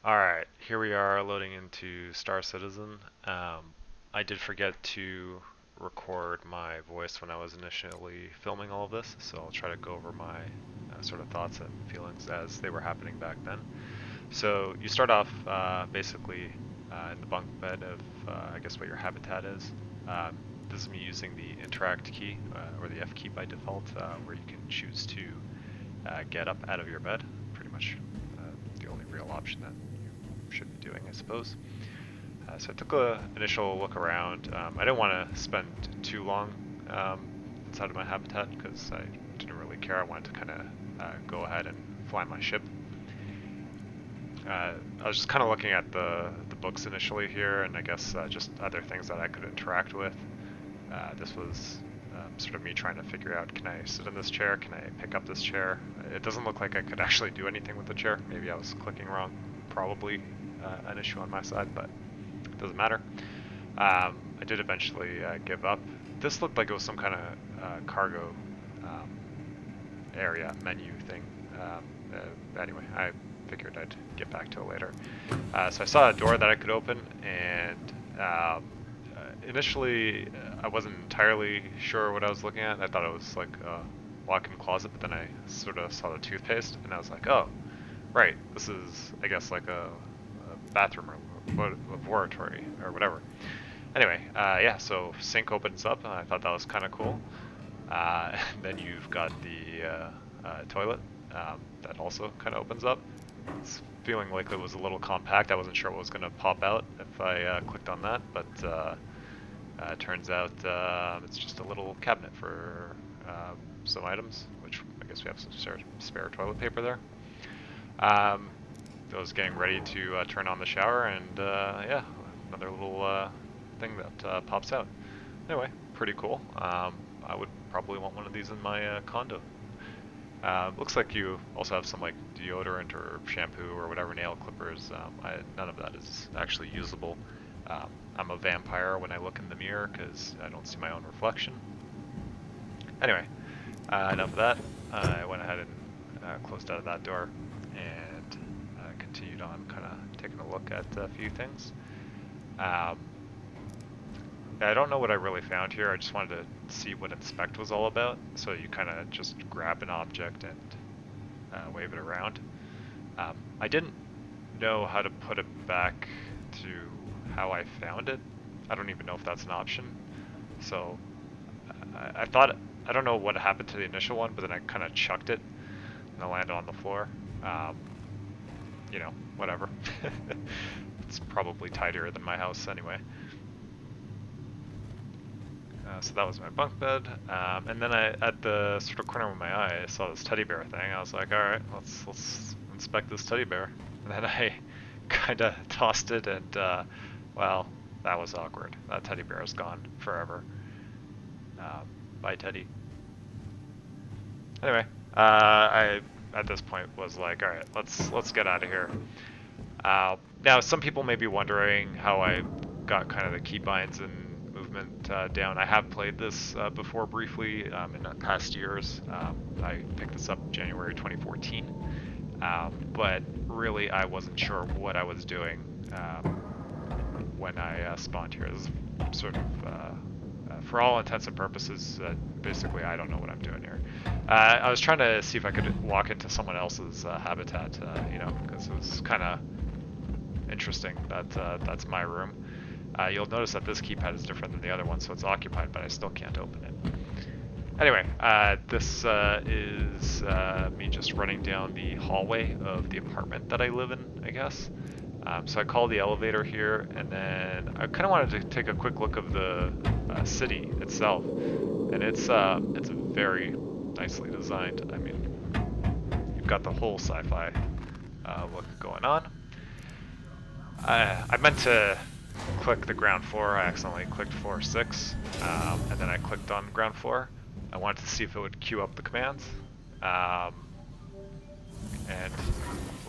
Alright, here we are loading into Star Citizen. I did forget to record my voice when I was initially filming all of this, so I'll try to go over my sort of thoughts and feelings as they were happening back then. So you start off basically in the bunk bed of I guess what your habitat is. This is me using the interact key, or the F key by default, where you can choose to get up out of your bed. Pretty much the only real option that you should be doing, I suppose. So I took an initial look around. I didn't want to spend too long inside of my habitat because I didn't really care. I wanted to kind of go ahead and fly my ship. I was just kind of looking at the books initially here, and I guess just other things that I could interact with. This was sort of me trying to figure out, can I sit in this chair? Can I pick up this chair? It doesn't look like I could actually do anything with the chair. Maybe I was clicking wrong. Probably an issue on my side, but it doesn't matter. I did eventually give up. This looked like it was some kind of cargo area menu thing. Anyway, I figured I'd get back to it later. So I saw a door that I could open, and initially I wasn't entirely sure what I was looking at. I thought it was like a walk-in closet, but then I sort of saw the toothpaste, and I was like, oh, right, this is, I guess, like a bathroom or laboratory or whatever. Anyway, yeah, so sink opens up, and I thought that was kind of cool. Then you've got the toilet that also kind of opens up. It's feeling like it was a little compact. I wasn't sure what was going to pop out if I clicked on that, but it turns out it's just a little cabinet for some items, which I guess we have some spare toilet paper there. I was getting ready to turn on the shower, and yeah, another little thing that pops out. Anyway, pretty cool. I would probably want one of these in my condo. Looks like you also have some like deodorant or shampoo or whatever, nail clippers. None of that is actually usable. I'm a vampire when I look in the mirror because I don't see my own reflection. Anyway, enough of that. I went ahead and closed out of that door and continued on kind of taking a look at a few things. I don't know what I really found here. I just wanted to see what inspect was all about. So you kind of just grab an object and wave it around. I didn't know how to put it back to how I found it. I don't even know if that's an option. So I thought, I don't know what happened to the initial one, but then I kind of chucked it and it landed on the floor. You know, whatever. It's probably tidier than my house anyway. So that was my bunk bed, and then at the sort of corner of my eye, I saw this teddy bear thing. I was like, all right, let's inspect this teddy bear. And then I kind of tossed it, and well, that was awkward. That teddy bear is gone forever. Bye, Teddy. Anyway, I at this point was like, all right, let's get out of here. Now, some people may be wondering how I got kind of the keybinds and movement down. I have played this before briefly in the past years. I picked this up January 2014, but really I wasn't sure what I was doing when I spawned here. This is sort of, for all intents and purposes, basically I don't know what I'm doing here. I was trying to see if I could walk into someone else's habitat, you know, because it was kind of interesting that that's my room. You'll notice that this keypad is different than the other one, so it's occupied, but I still can't open it. Anyway, this is me just running down the hallway of the apartment that I live in, I guess. So I called the elevator here, and then I kind of wanted to take a quick look of the city itself, and it's very nicely designed. I mean, you've got the whole sci-fi look going on. I meant to click the ground floor. I accidentally clicked floor 6, and then I clicked on ground floor. I wanted to see if it would queue up the commands, and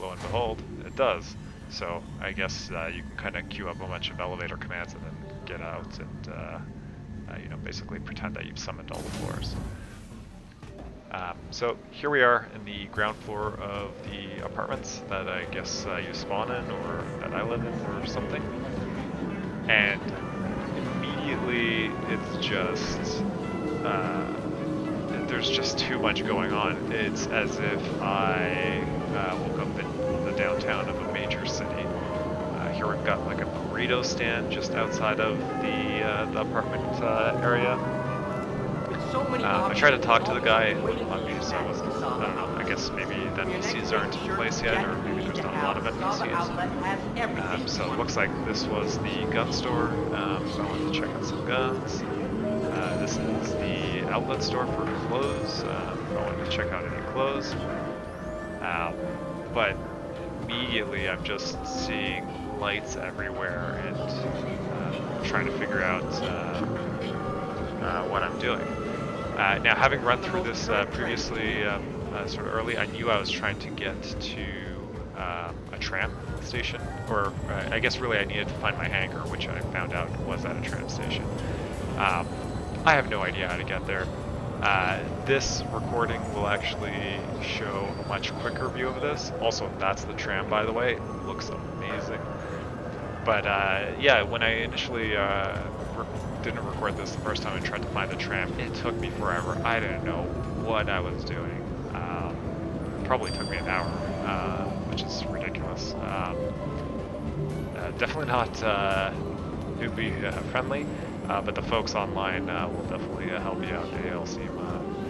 lo and behold, it does. So I guess you can kind of queue up a bunch of elevator commands and then get out and you know, basically pretend that you've summoned all the floors. So here we are in the ground floor of the apartments that I guess you spawn in, or that I live in, or something. And immediately it's just, there's just too much going on. It's as if I woke up in the downtown of a major city. Here we've got like a burrito stand just outside of the apartment area. I tried to talk to the guy on mute, so I wasn't, I don't know, I guess maybe the NPCs aren't in place yet, or maybe there's not a lot of NPCs. So it looks like this was the gun store, so I wanted to check out some guns. This is the outlet store for clothes, I wanted to check out any clothes. But immediately I'm just seeing lights everywhere and trying to figure out what I'm doing. Now, having run through this previously sort of early, I knew I was trying to get to a tram station, or I guess really I needed to find my hangar, which I found out was at a tram station. I have no idea how to get there. This recording will actually show a much quicker view of this. Also, that's the tram, by the way. It looks amazing. But yeah, when I initially didn't record this the first time and tried to find the tram, it took me forever. I didn't know what I was doing. Probably took me an hour, which is ridiculous. Definitely not newbie friendly, but the folks online will definitely help you out. They all seem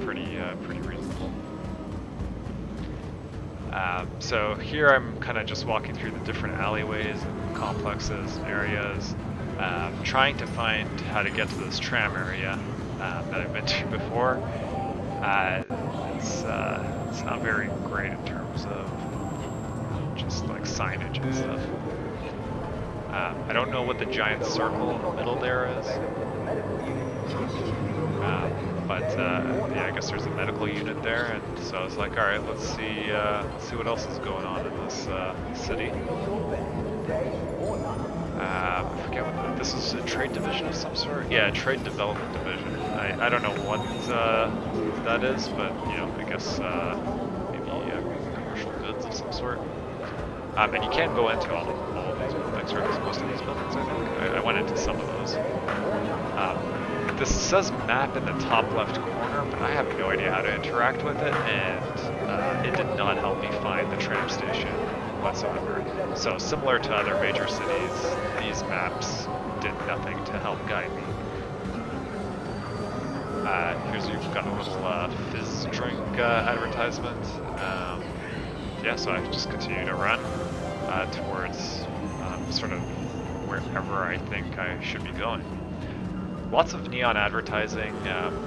pretty reasonable. So here I'm kind of just walking through the different alleyways and complexes and areas, trying to find how to get to this tram area that I've been to before. It's not very great in terms of just like signage and stuff. I don't know what the giant circle in the middle there is. But yeah, I guess there's a medical unit there, and so I was like, all right, let's see what else is going on in this city. I forget what this is, a trade division of some sort. Yeah, a trade development division. I don't know what that is, but you know, I guess maybe commercial goods of some sort. And you can go into all of these buildings, or at least most of these buildings, I think. I went into some of those. This says map in the top left corner, but I have no idea how to interact with it, and it did not help me find the tram station whatsoever. So similar to other major cities, these maps did nothing to help guide me. Here's you've got a little fizz drink advertisement. Yeah, so I just continue to run towards sort of wherever I think I should be going. Lots of neon advertising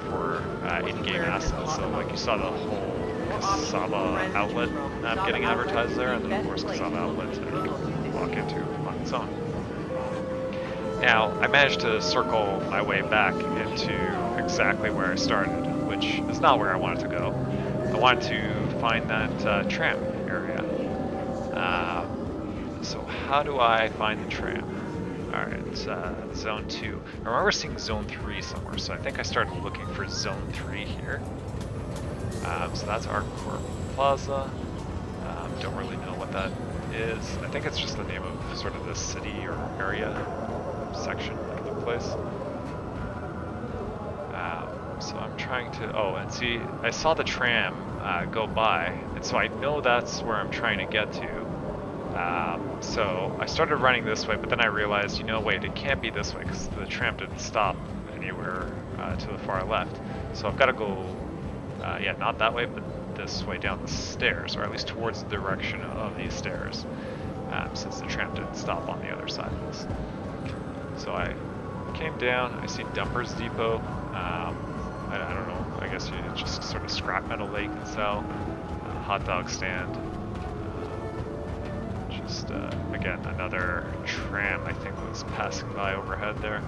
for in-game assets, so like you saw the whole Kasaba outlet getting advertised there, and then of course Kasaba outlet you can walk into on its own. Now, I managed to circle my way back into exactly where I started, which is not where I wanted to go. I wanted to find that tram area. So how do I find the tram? Alright, Zone 2. I remember seeing Zone 3 somewhere, so I think I started looking for Zone 3 here. So that's Arcor Plaza. Don't really know what that is. I think it's just the name of sort of this city or area section of the place. So I'm trying to... Oh, and see, I saw the tram go by, and so I know that's where I'm trying to get to. So I started running this way, but then I realized, you know, wait, it can't be this way because the tram didn't stop anywhere to the far left. So I've got to go, yeah, not that way, but this way down the stairs, or at least towards the direction of these stairs, since the tram didn't stop on the other side of this. So I came down, I see Dumpers Depot. I don't know, I guess you just sort of scrap metal they can sell, hot dog stand. Just, again, another tram I think was passing by overhead there.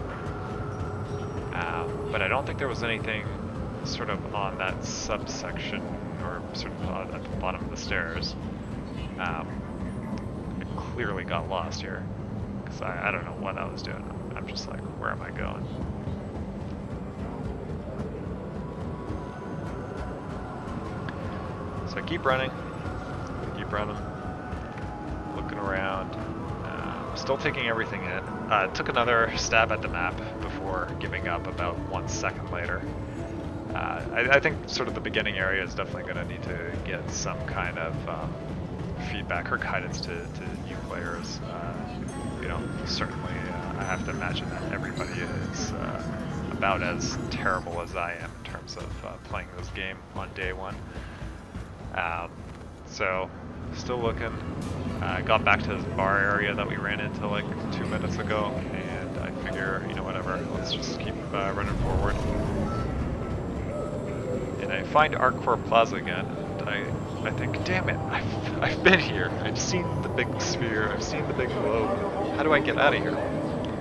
But I don't think there was anything sort of on that subsection, or sort of at the bottom of the stairs. I clearly got lost here, because I don't know what I was doing. I'm just like, where am I going? So I keep running, looking around, still taking everything in. Took another stab at the map before giving up about 1 second later. I think sort of the beginning area is definitely going to need to get some kind of feedback or guidance to new players. You know, certainly I have to imagine that everybody is about as terrible as I am in terms of playing this game on day one. So, still looking. Got back to this bar area that we ran into like 2 minutes ago, and I figure, you know, whatever, let's just keep running forward. And I find Arcor Plaza again, and I think, damn it, I've been here. I've seen the big sphere, I've seen the big globe. How do I get out of here?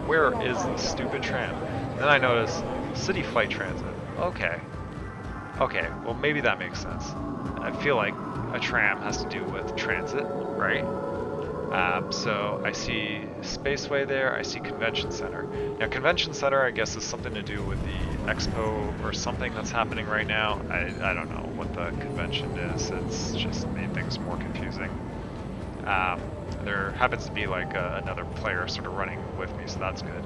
Where is the stupid tram? Then I notice City Flight Transit. Okay, well maybe that makes sense. I feel like a tram has to do with transit, right? So I see Spaceway there, I see Convention Center. Now Convention Center I guess is something to do with the expo or something that's happening right now. I don't know what the convention is, it's just made things more confusing. There happens to be like another player sort of running with me, so that's good.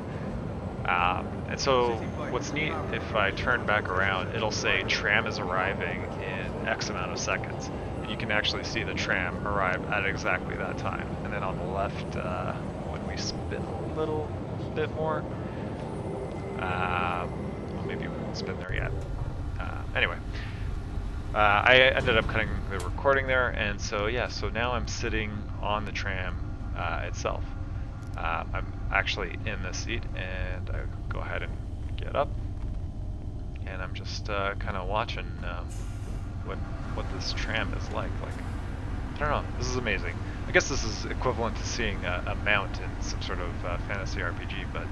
And so what's neat, if I turn back around, it'll say tram is arriving in X amount of seconds. And you can actually see the tram arrive at exactly that time. And then on the left, when we spin a little bit more, well, maybe we won't spin there yet. Anyway, I ended up cutting the recording there, and so yeah, so now I'm sitting on the tram itself. I'm actually in the seat, and I go ahead and get up, and I'm just kind of watching what this tram is like. I don't know, this is amazing. I guess this is equivalent to seeing a mount in some sort of fantasy RPG, but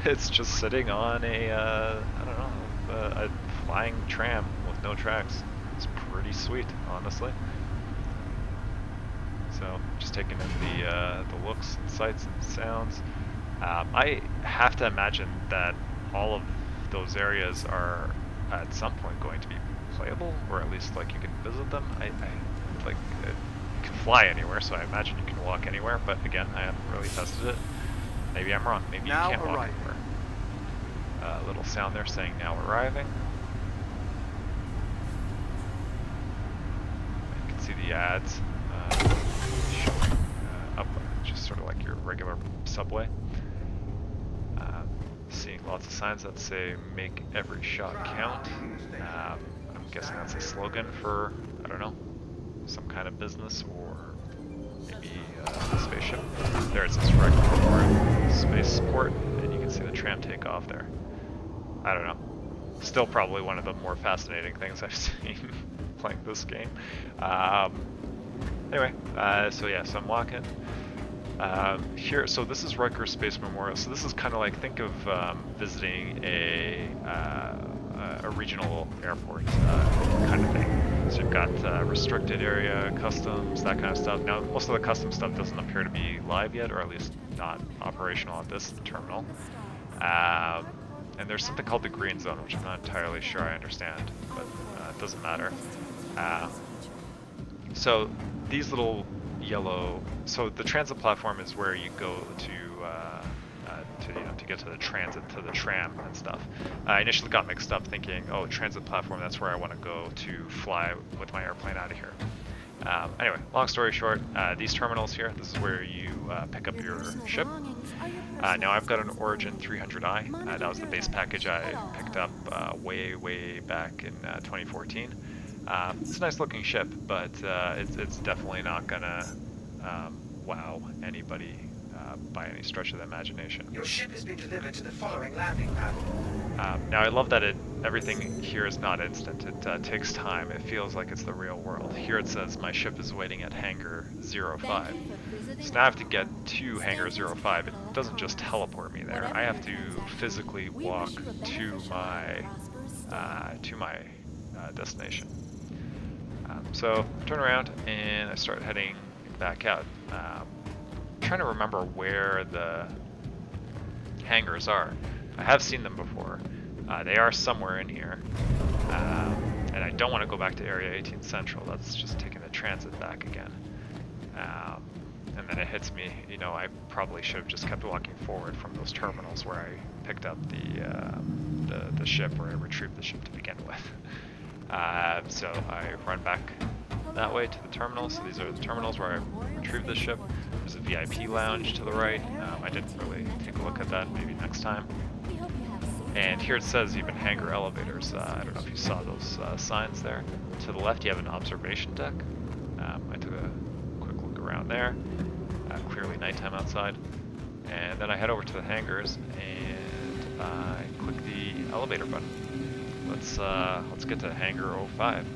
it's just sitting on I don't know, a flying tram with no tracks. It's pretty sweet, honestly. So just taking in the looks and sights and sounds. I have to imagine that all of those areas are at some point going to be playable, or at least like you can visit them. I like it can fly anywhere, so I imagine you can walk anywhere. But again, I haven't really tested it. Maybe I'm wrong. Maybe now you can't walk arriving. anywhere. Little sound there saying now arriving. You can see the ads showing up, just sort of like your regular subway. Seeing lots of signs that say "Make every shot count." I'm guessing that's a slogan for, I don't know, some kind of business, or maybe a spaceship. There it says "Wreck Report Space Support," and you can see the tram take off there. I don't know. Still probably one of the more fascinating things I've seen playing this game. Anyway, so yeah, so I'm walking. Here, so this is Rutgers Space Memorial. So this is kind of like, think of visiting a regional airport kind of thing. So you've got restricted area, customs, that kind of stuff. Now, most of the custom stuff doesn't appear to be live yet, or at least not operational at this terminal. And there's something called the Green Zone, which I'm not entirely sure I understand, but it doesn't matter. So these little yellow, so the transit platform is where you go to get to the transit, to the tram and stuff. I initially got mixed up thinking, oh, transit platform, that's where I want to go to fly with my airplane out of here. Anyway, long story short, these terminals here, this is where you pick up your ship. Now I've got an Origin 300i. That was the base package I picked up way back in 2014. It's a nice looking ship, but it's definitely not gonna wow anybody by any stretch of the imagination. Your ship has been delivered to the following landing pad. Now I love that everything here is not instant. It takes time. It feels like it's the real world. Here it says my ship is waiting at hangar 05. So now I have to get to hangar 05. It doesn't just teleport me there. I have to physically walk to my destination. So turn around and I start heading back out. I'm trying to remember where the hangars are. I have seen them before. They are somewhere in here. And and I don't want to go back to Area 18 Central. That's just taking the transit back again. And then it hits me, you know, I probably should have just kept walking forward from those terminals where I picked up the ship, where I retrieved the ship to begin with. So I run back that way to the terminal. So these are the terminals where I retrieved the ship. There's a VIP lounge to the right. I didn't really take a look at that, maybe next time. And here it says even hangar elevators. I don't know if you saw those signs there. To the left you have an observation deck. I took a quick look around there. Clearly nighttime outside. And then I head over to the hangars and I click the elevator button. Let's get to hangar 05.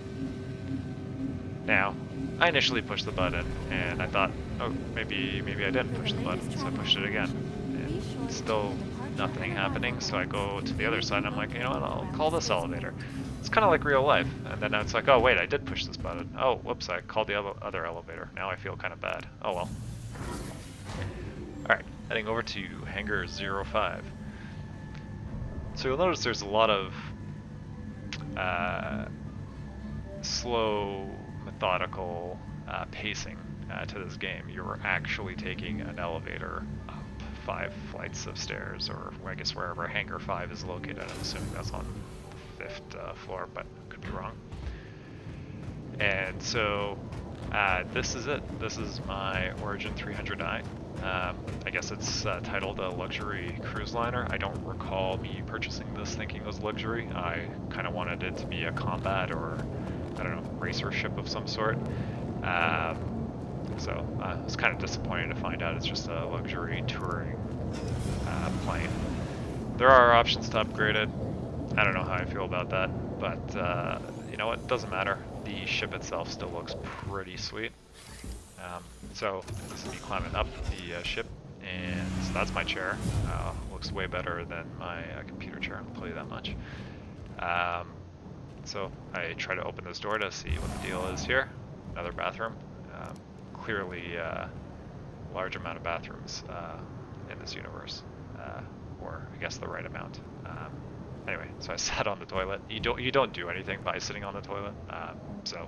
Now, I initially pushed the button and I thought, oh, maybe I didn't push the button, so I pushed it again. And still nothing happening, so I go to the other side and I'm like, you know what, I'll call this elevator. It's kind of like real life. And then it's like, oh wait, I did push this button. Oh, whoops, I called the other elevator. Now I feel kind of bad. Oh well. Alright, heading over to hangar 05. So you'll notice there's a lot of slow, methodical pacing to this game. You're actually taking an elevator up 5 flights of stairs, or I guess wherever hangar 5 is located. I'm assuming that's on the 5th floor, but could be wrong. And so this is it. This is my Origin 300i. I guess it's titled a luxury cruise liner. I don't recall me purchasing this thinking it was luxury. I kind of wanted it to be a combat or, I don't know, racer ship of some sort. So I was kind of disappointed to find out it's just a luxury touring plane. There are options to upgrade it. I don't know how I feel about that, but you know what, it doesn't matter. The ship itself still looks pretty sweet. So this is me climbing up the ship, and so that's my chair. Looks way better than my computer chair, I'll tell you that much. So I try to open this door to see what the deal is here. Another bathroom. Clearly large amount of bathrooms in this universe, or I guess the right amount. Anyway, so I sat on the toilet. You don't do anything by sitting on the toilet, so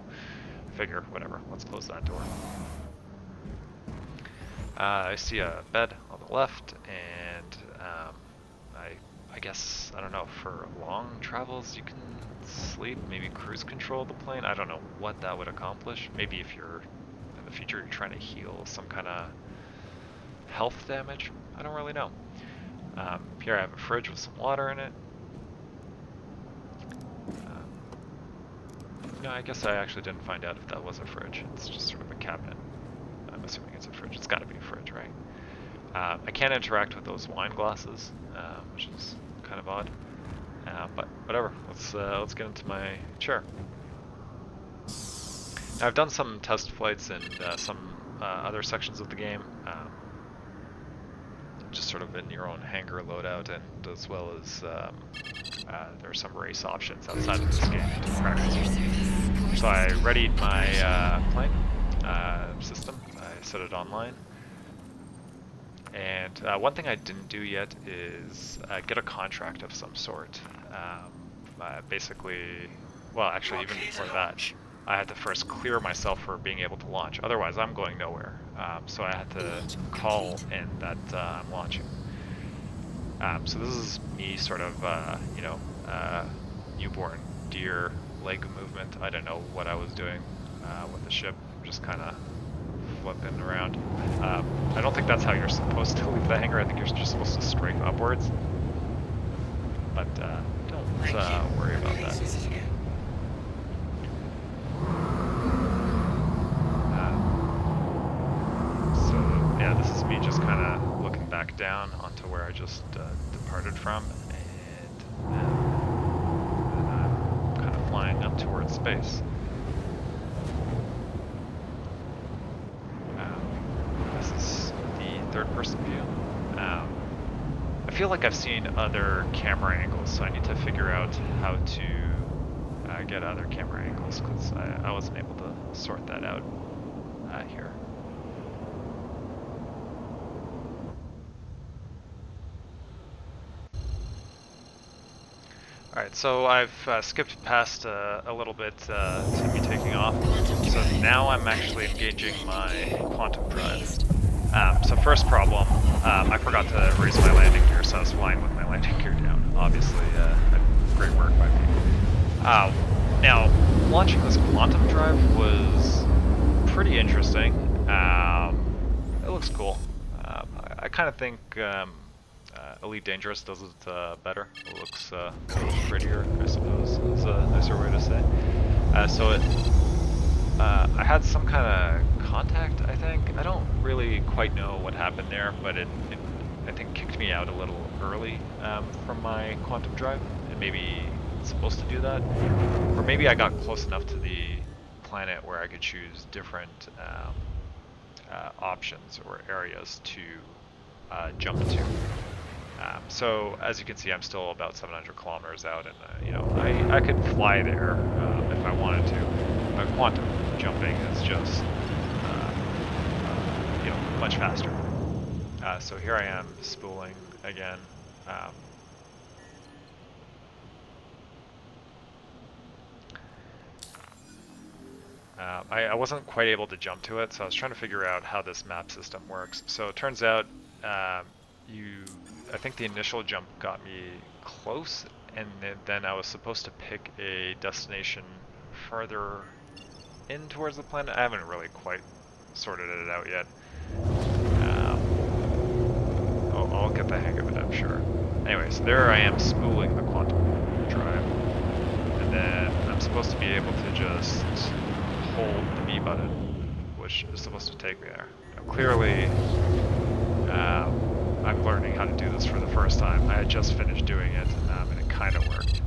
figure whatever. Let's close that door. I see a bed on the left, and I guess, I don't know, for long travels you can sleep, maybe cruise control the plane. I don't know what that would accomplish. Maybe if you're in the future you're trying to heal some kind of health damage. I don't really know. Here I have a fridge with some water in it. No, I guess I actually didn't find out if that was a fridge. It's just sort of a cabinet. I'm assuming it's a fridge. It's got to be a fridge, right? I can't interact with those wine glasses, which is kind of odd. But whatever. Let's get into my chair. Now, I've done some test flights in some other sections of the game, just sort of in your own hangar loadout, and as well as there are some race options outside of this game to practice. So I readied my plane system. I set it online. And one thing I didn't do yet is get a contract of some sort. Basically, well, actually, even before that, I had to first clear myself for being able to launch. Otherwise, I'm going nowhere. So I had to call in that I'm launching. So this is me sort of, you know, newborn deer leg movement. I didn't know what I was doing with the ship, just kind of flipping around. I don't think that's how you're supposed to leave the hangar. I think you're just supposed to strafe upwards. But don't worry about that. So yeah, this is me just kind of looking back down onto where I just departed from, and I'm kind of flying up towards space. This is the third-person view. I feel like I've seen other camera angles, so I need to figure out how to get other camera angles, because I wasn't able to sort that out here. Alright, so I've skipped past a little bit to me taking off. So now I'm actually engaging my quantum drive. So first problem, I forgot to raise my landing gear, so I was flying with my landing gear down. Obviously, great work by me. Now, launching this quantum drive was pretty interesting. It looks cool. I kind of think Elite Dangerous does it better. It looks a little prettier, I suppose, is a nicer way to say. I had some kind of contact, I think. I don't really quite know what happened there, but it I think kicked me out a little early from my quantum drive, and maybe it's supposed to do that. Or maybe I got close enough to the planet where I could choose different options or areas to jump to. So as you can see, I'm still about 700 kilometers out, and you know, I could fly there if I wanted to. But quantum jumping is just you know, much faster. So here I am spooling again. I wasn't quite able to jump to it, so I was trying to figure out how this map system works. So it turns out I think the initial jump got me close, and then I was supposed to pick a destination further in towards the planet. I haven't really quite sorted it out yet. I'll get the hang of it, I'm sure. Anyway, so there I am spooling the quantum drive, and then I'm supposed to be able to just hold the B button, which is supposed to take me there. Now, clearly, I'm learning how to do this for the first time. I had just finished doing it, and it kind of worked.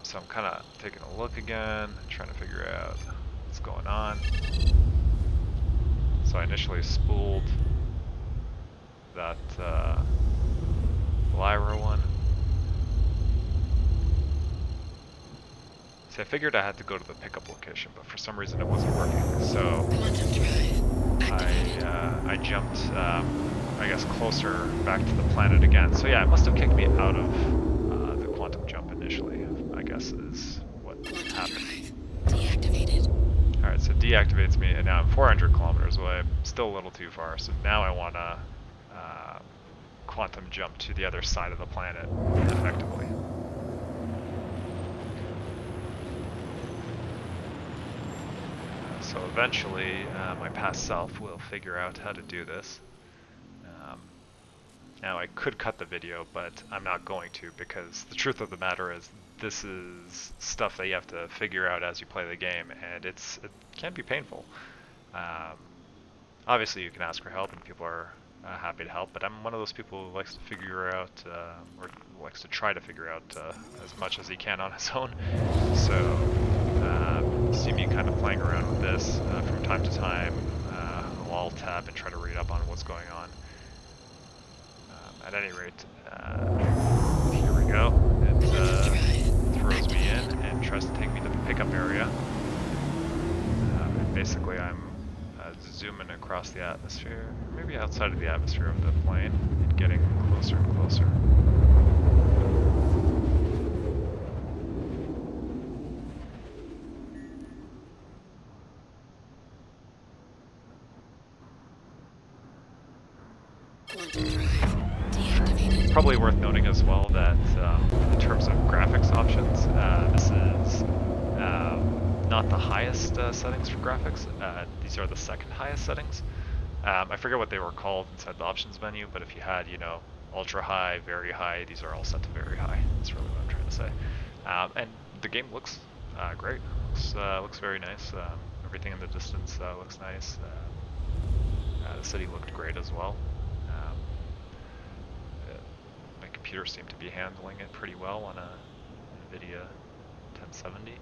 So I'm kind of taking a look again, trying to figure out what's going on. So I initially spooled that Lyra one. So I figured I had to go to the pickup location, but for some reason it wasn't working. So I jumped, I guess, closer back to the planet again. So yeah, it must have kicked me out of the quantum jump initially, I guess is what happened. Deactivated. Alright, so it deactivates me, and now I'm 400 kilometers away. Still a little too far, so now I want to quantum jump to the other side of the planet, effectively. So eventually, my past self will figure out how to do this. Now I could cut the video, but I'm not going to, because the truth of the matter is this is stuff that you have to figure out as you play the game, and it can be painful. Obviously you can ask for help, and people are happy to help, but I'm one of those people who likes to figure out, or likes to try to figure out as much as he can on his own. So you see me kind of playing around with this from time to time. I'll alt-tab and try to read up on what's going on. At any rate, here we go. It throws me in and tries to take me to the pickup area. And basically I'm zooming across the atmosphere, maybe outside of the atmosphere of the plane, and getting closer and closer. Probably worth noting as well that in terms of graphics options, this is not the highest settings for graphics. These are the second highest settings. I forget what they were called inside the options menu, but if you had, you know, ultra high, very high, these are all set to very high. That's really what I'm trying to say. And the game looks great. Looks very nice. Everything in the distance looks nice. The city looked great as well. Computer seemed to be handling it pretty well on a NVIDIA 1070.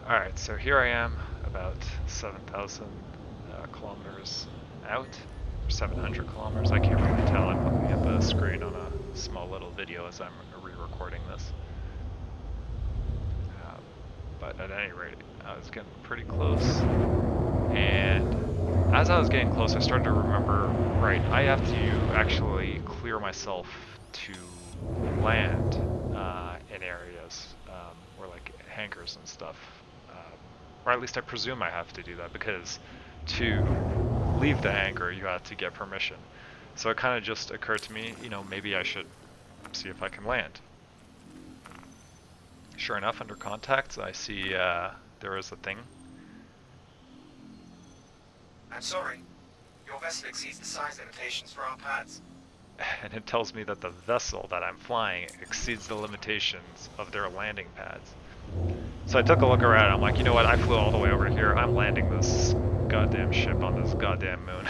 Alright, so here I am, about 7,000 kilometers out, or 700 kilometers, I can't really tell. I'm looking at the screen on a small little video as I'm re-recording this. But at any rate, I was getting pretty close. And as I was getting close, I started to remember, right, I have to actually clear myself to land in areas, or like hangars and stuff. Or at least I presume I have to do that, because to leave the hangar, you have to get permission. So it kind of just occurred to me, you know, maybe I should see if I can land. Sure enough, under contacts, I see there is a thing. I'm sorry. Your vessel exceeds the size limitations for our pads. And it tells me that the vessel that I'm flying exceeds the limitations of their landing pads. So I took a look around, I'm like, you know what, I flew all the way over here, I'm landing this goddamn ship on this goddamn moon.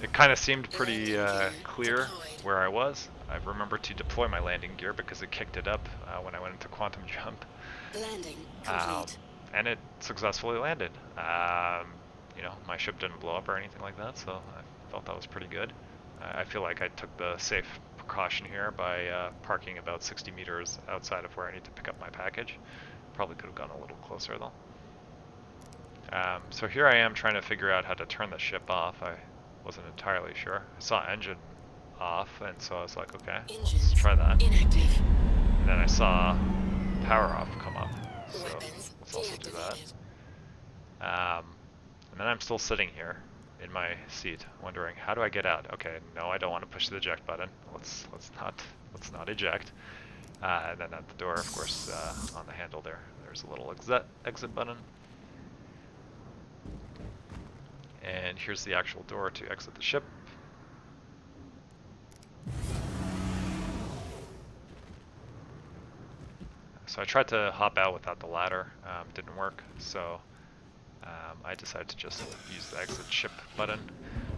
It kind of seemed pretty clear where I was. I remembered to deploy my landing gear because it kicked it up when I went into quantum jump. Landing complete. And it successfully landed. You know, my ship didn't blow up or anything like that, so I felt that was pretty good. I feel like I took the safe precaution here by parking about 60 meters outside of where I need to pick up my package. Probably could have gone a little closer though. So here I am trying to figure out how to turn the ship off. I wasn't entirely sure. I saw engine off, and so I was like, okay, let's try that. Inactive. And then I saw power off come up, so Weapons let's also do that. deactivated. And then I'm still sitting here in my seat, wondering how do I get out? Okay, no, I don't want to push the eject button. Let's not eject. And then at the door, of course, on the handle there's a little exit button. And here's the actual door to exit the ship. So I tried to hop out without the ladder, didn't work, so I decided to just use the exit ship button.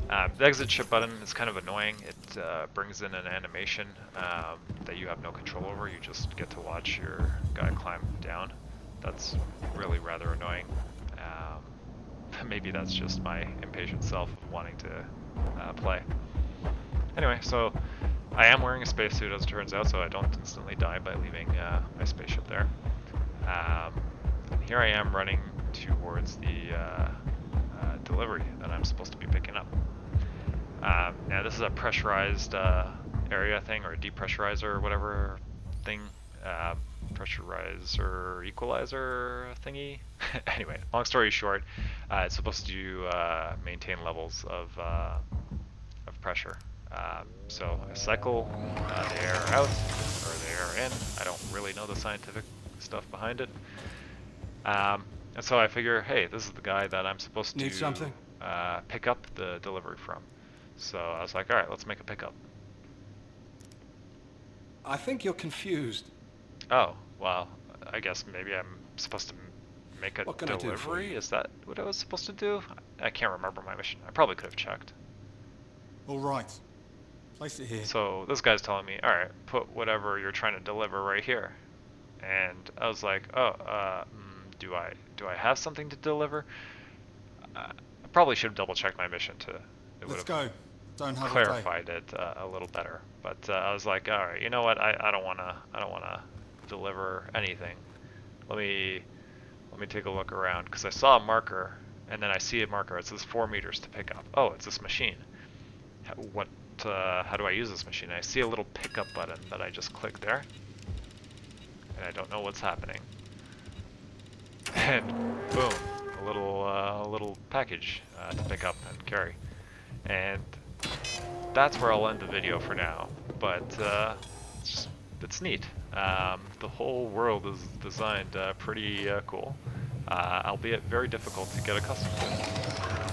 The exit ship button is kind of annoying. It brings in an animation that you have no control over. You just get to watch your guy climb down. That's really rather annoying. Maybe that's just my impatient self wanting to play. Anyway, so I am wearing a spacesuit as it turns out, so I don't instantly die by leaving my spaceship there. And here I am running towards the delivery that I'm supposed to be picking up. Now this is a pressurized area thing, or a depressurizer or whatever thing. Pressurizer equalizer thingy. Anyway, long story short, it's supposed to maintain levels of pressure. So I cycle the air out, or the air in. I don't really know the scientific stuff behind it. And so I figure, hey, this is the guy that I'm supposed to pick up the delivery from. So I was like, alright, let's make a pickup. I think you're confused. Oh, well, I guess maybe I'm supposed to make a What can I do for delivery? you? Is that what I was supposed to do? I can't remember my mission. I probably could have checked. All right. Place it here. So this guy's telling me, alright, put whatever you're trying to deliver right here. And I was like, oh, do I have something to deliver? I probably should have double checked my mission to Let's go. Don't have clarified it a little better. But I was like, all right, you know what? I don't wanna deliver anything. Let me take a look around, because I saw a marker, and then I see a marker. It says 4 meters to pick up. Oh, it's this machine. How do I use this machine? I see a little pickup button that I just click there, and I don't know what's happening. And boom, a little package to pick up and carry. And that's where I'll end the video for now. But it's neat. The whole world is designed pretty cool, albeit very difficult to get accustomed to.